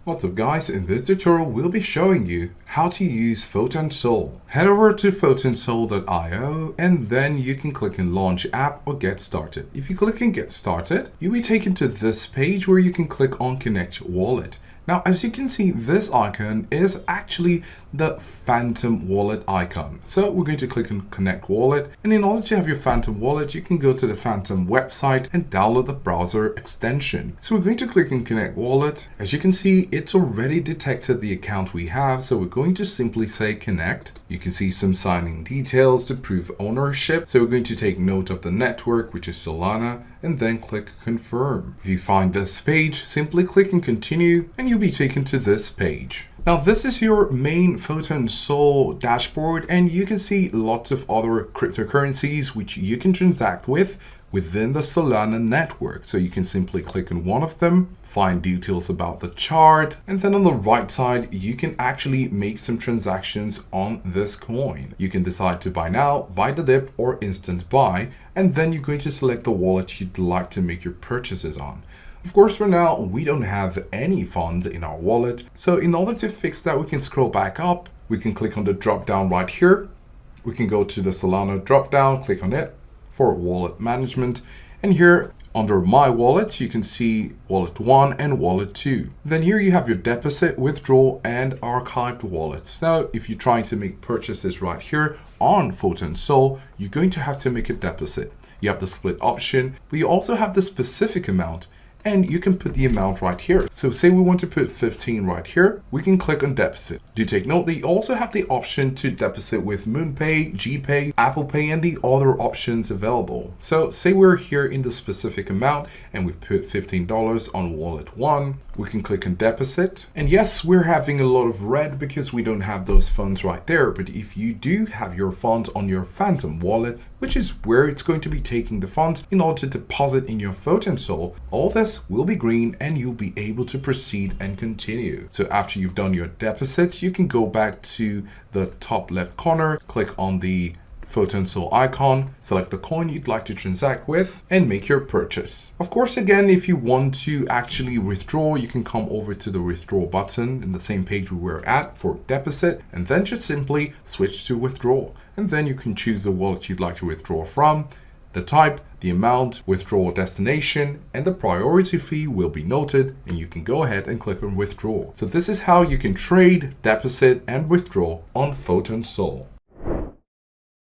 What's up guys, in this tutorial we'll be showing you how to use Photon Sol. Head over to photonsol.io and then you can click on Launch App or Get Started. If you click on Get Started, you'll be taken to this page where you can click on Connect Wallet. Now, as you can see, this icon is actually the Phantom Wallet icon. So we're going to click on Connect Wallet. And in order to have your Phantom Wallet, you can go to the Phantom website and download the browser extension. So we're going to click on Connect Wallet. As you can see, it's already detected the account we have. So we're going to simply say connect. You can see some signing details to prove ownership. So we're going to take note of the network, which is Solana, and then click confirm. If you find this page, simply click and continue and you'll be taken to this page. Now this is your main Photon Sol dashboard and you can see lots of other cryptocurrencies which you can transact with within the Solana network. So you can simply click on one of them, find details about the chart, and then on the right side, you can actually make some transactions on this coin. You can decide to buy now, buy the dip, or instant buy, and then you're going to select the wallet you'd like to make your purchases on. Of course, for now, we don't have any funds in our wallet. So in order to fix that, we can scroll back up. We can click on the drop down right here. We can go to the Solana drop down, click on it for wallet management. And here under my wallets, you can see wallet 1 and wallet 2. Then here you have your deposit, withdrawal, and archived wallets. Now, if you're trying to make purchases right here on Photon Sol, you're going to have to make a deposit. You have the split option, but you also have the specific amount. And you can put the amount right here. So say we want to put 15 right here, we can click on deposit. Do take note that you also have the option to deposit with MoonPay, GPay, Apple Pay, and the other options available. So say we're here in the specific amount and we put $15 on wallet 1, we can click on deposit. And yes, we're having a lot of red because we don't have those funds right there. But if you do have your funds on your Phantom wallet, which is where it's going to be taking the funds in order to deposit in your Photon Sol, all this will be green and you'll be able to proceed and continue. So after you've done your deposits, you can go back to the top left corner, click on the Photon Sol icon, select the coin you'd like to transact with, and make your purchase. Of course, again, if you want to actually withdraw, you can come over to the withdraw button in the same page we were at for deposit, and then just simply switch to withdraw. And then you can choose the wallet you'd like to withdraw from, the type, the amount, withdrawal destination, and the priority fee will be noted, and you can go ahead and click on withdraw. So this is how you can trade, deposit, and withdraw on Photon Sol.